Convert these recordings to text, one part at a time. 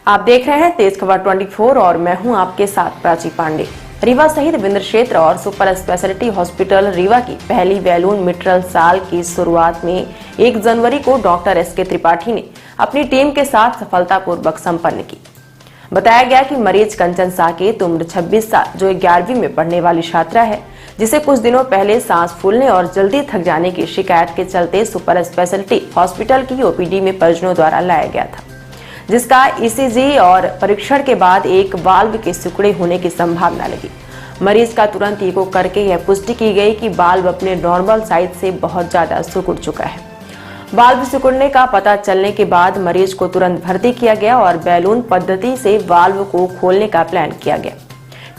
आप देख रहे हैं तेज खबर 24 और मैं हूं आपके साथ प्राची पांडे। रीवा सहित विंध्य क्षेत्र और सुपर स्पेशलिटी हॉस्पिटल रीवा की पहली बैलून मिट्रल साल की शुरुआत में 1 जनवरी को डॉक्टर एस के त्रिपाठी ने अपनी टीम के साथ सफलतापूर्वक संपन्न की। बताया गया कि मरीज कंचन साकेत उम्र 26 साल जो 11वीं में पढ़ने वाली छात्रा है, जिसे कुछ दिनों पहले सांस फूलने और जल्दी थक जाने की शिकायत के चलते सुपर स्पेशलिटी हॉस्पिटल की ओपीडी में परिजनों द्वारा लाया गया था, जिसका ईसीजी और परीक्षण के बाद एक वाल्व के सिकुड़े होने की संभावना लगी। मरीज का तुरंत ईको करके यह पुष्टि की गई कि वाल्व अपने नॉर्मल साइज से बहुत ज्यादा सिकुड़ चुका है। वाल्व सिकुड़ने का पता चलने के बाद मरीज को तुरंत भर्ती किया गया और बैलून पद्धति से वाल्व को खोलने का प्लान किया गया।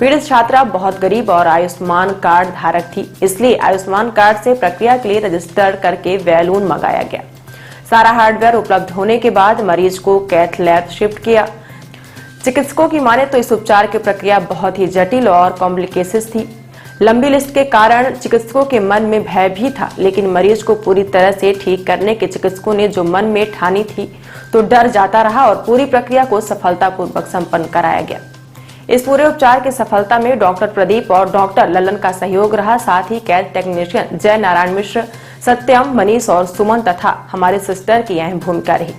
पीड़ित छात्रा बहुत गरीब और आयुष्मान कार्ड धारक थी, इसलिए आयुष्मान कार्ड से प्रक्रिया के लिए रजिस्टर करके बैलून मंगाया गया। सारा हार्डवेयर उपलब्ध होने के बाद मरीज को कैथ लैब शिफ्ट किया। चिकित्सकों की माने तो इस उपचार की प्रक्रिया बहुत ही जटिल और कॉम्प्लिकेशंस थी। लंबी लिस्ट के कारण चिकित्सकों के मन में भय भी था, लेकिन मरीज को पूरी तरह से ठीक करने के चिकित्सकों ने जो मन में ठानी थी तो डर जाता रहा और पूरी प्रक्रिया को सफलतापूर्वक संपन्न कराया गया। इस पूरे उपचार की सफलता में डॉक्टर प्रदीप और डॉक्टर ललन का सहयोग रहा, साथ ही कैथ टेक्नीशियन जय नारायण मिश्र, सत्यम, मनीष और सुमन तथा हमारे सिस्टर की अहम भूमिका रही।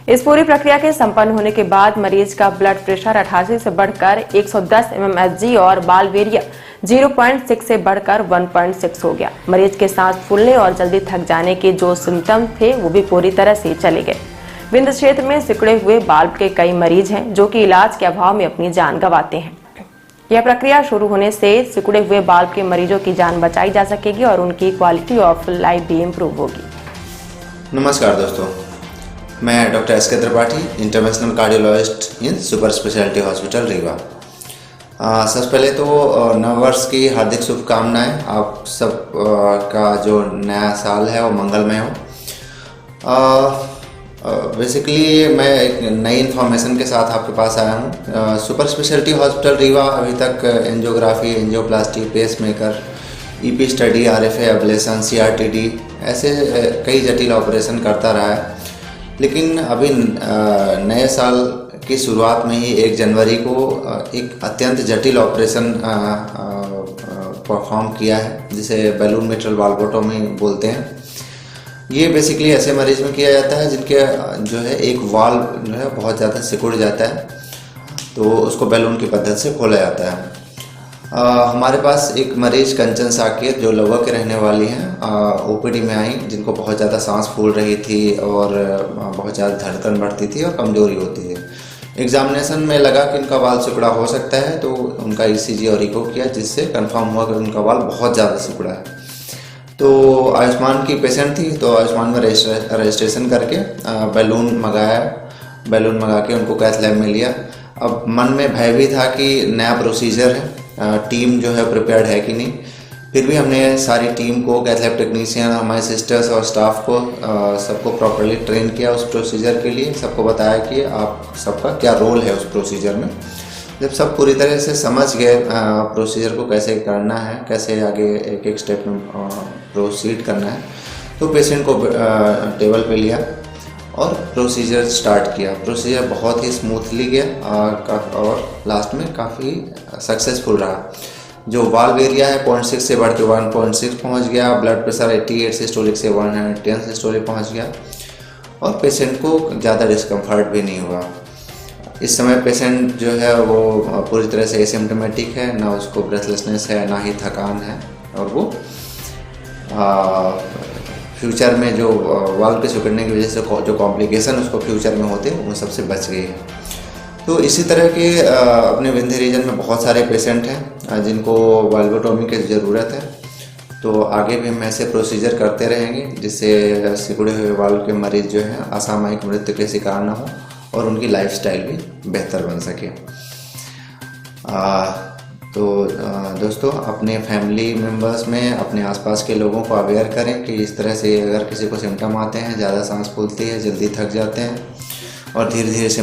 इस पूरी प्रक्रिया के संपन्न होने के बाद मरीज का ब्लड प्रेशर 88 से बढ़कर 110 mmHg और बालवेरिया 0.6 से बढ़कर 1.6 हो गया। मरीज के सांस फूलने और जल्दी थक जाने के जो सिम्टम थे वो भी पूरी तरह से चले गए। विंध्य क्षेत्र में सिकुड़े हुए बाल्ब के कई मरीज हैं जो कि इलाज के अभाव में अपनी जान गंवाते हैं। यह प्रक्रिया शुरू होने से सिकुड़े हुए बाल्ब के मरीजों की जान बचाई जा सकेगी और उनकी क्वालिटी ऑफ लाइफ भी इम्प्रूव होगी। नमस्कार दोस्तों, मैं डॉक्टर एस के त्रिपाठी, इंटरनेशनल कार्डियोलॉजिस्ट इन सुपर स्पेशलिटी हॉस्पिटल रीवा। सबसे पहले तो नववर्ष की हार्दिक शुभकामनाएं। आप सब का जो नया साल है वो मंगलमय हो। बेसिकली मैं एक नई इन्फॉर्मेशन के साथ आपके पास आया हूँ। सुपर स्पेशलिटी हॉस्पिटल रीवा अभी तक angiography, angioplasty, pacemaker, EP study, RFA ablation, CRTD ऐसे कई जटिल ऑपरेशन करता रहा है। लेकिन अभी नए साल की शुरुआत में ही 1 जनवरी को एक अत्यंत जटिल ऑपरेशन परफॉर्म किया है, जिसे बैलून मिट्रल वाल्वोटोमी बोलते हैं। ये बेसिकली ऐसे मरीज में किया जाता है जिनके जो है एक वाल्व जो है बहुत ज़्यादा सिकुड़ जाता है, तो उसको बैलून की पद्धति से खोला जाता है। हमारे पास एक मरीज कंचन साकेत जो लवा के रहने वाली हैं, ओपीडी में आई, जिनको बहुत ज़्यादा सांस फूल रही थी और बहुत ज़्यादा धड़कन बढ़ती थी और कमजोरी होती थी। एग्जामिनेशन में लगा कि उनका वाल्व सिकुड़ा हो सकता है, तो उनका ईसीजी और इको किया, जिससे कंफर्म हुआ कि उनका वाल्व बहुत ज़्यादा सिकुड़ा है। तो आयुष्मान की पेशेंट थी, तो आयुष्मान में रजिस्ट्रेशन करके बैलून मंगाया। बैलून मंगा के उनको कैथ लैब में लिया। अब मन में भय भी था कि नया प्रोसीजर है, टीम जो है प्रिपेयर्ड है कि नहीं। फिर भी हमने सारी टीम को, कैथ लैब टेक्नीशियन, हमारे सिस्टर्स और स्टाफ को सबको प्रॉपर्ली ट्रेन किया उस प्रोसीजर के लिए। सबको बताया कि आप सबका क्या रोल है उस प्रोसीजर में। जब सब पूरी तरह से समझ गए प्रोसीजर को कैसे करना है, कैसे आगे एक एक स्टेप में प्रोसीड करना है, तो पेशेंट को टेबल पे लिया और प्रोसीजर स्टार्ट किया। प्रोसीजर बहुत ही स्मूथली गया और लास्ट में काफ़ी सक्सेसफुल रहा। जो वाल्व एरिया है 0.6 से बढ़ के 1.6 पहुँच गया। ब्लड प्रेशर 88 सिस्टोलिक से 110 सिस्टोलिक पहुँच गया और पेशेंट को ज़्यादा डिस्कम्फर्ट भी नहीं हुआ। इस समय पेशेंट जो है वो पूरी तरह से एसिम्प्टोमेटिक है, ना उसको ब्रेथलेसनेस है, ना ही थकान है, और वो फ्यूचर में जो वाल्व के सिकुड़ने की वजह से जो कॉम्प्लिकेशन उसको फ्यूचर में होते हैं वो सबसे बच गई है। तो इसी तरह के अपने विंध्य रीजन में बहुत सारे पेशेंट हैं जिनको वाल्वोटोमी की ज़रूरत है। तो आगे भी हम ऐसे प्रोसीजर करते रहेंगे जिससे सिकुड़े हुए वाल्व के मरीज जो हैं असामयिक मृत्यु के शिकार ना हो और उनकी लाइफस्टाइल भी बेहतर बन सके। तो दोस्तों, अपने फैमिली मेम्बर्स में अपने आसपास के लोगों को अवेयर करें कि इस तरह से अगर किसी को सिम्टम आते हैं, ज़्यादा सांस फूलती है, जल्दी थक जाते हैं और धीरे धीरे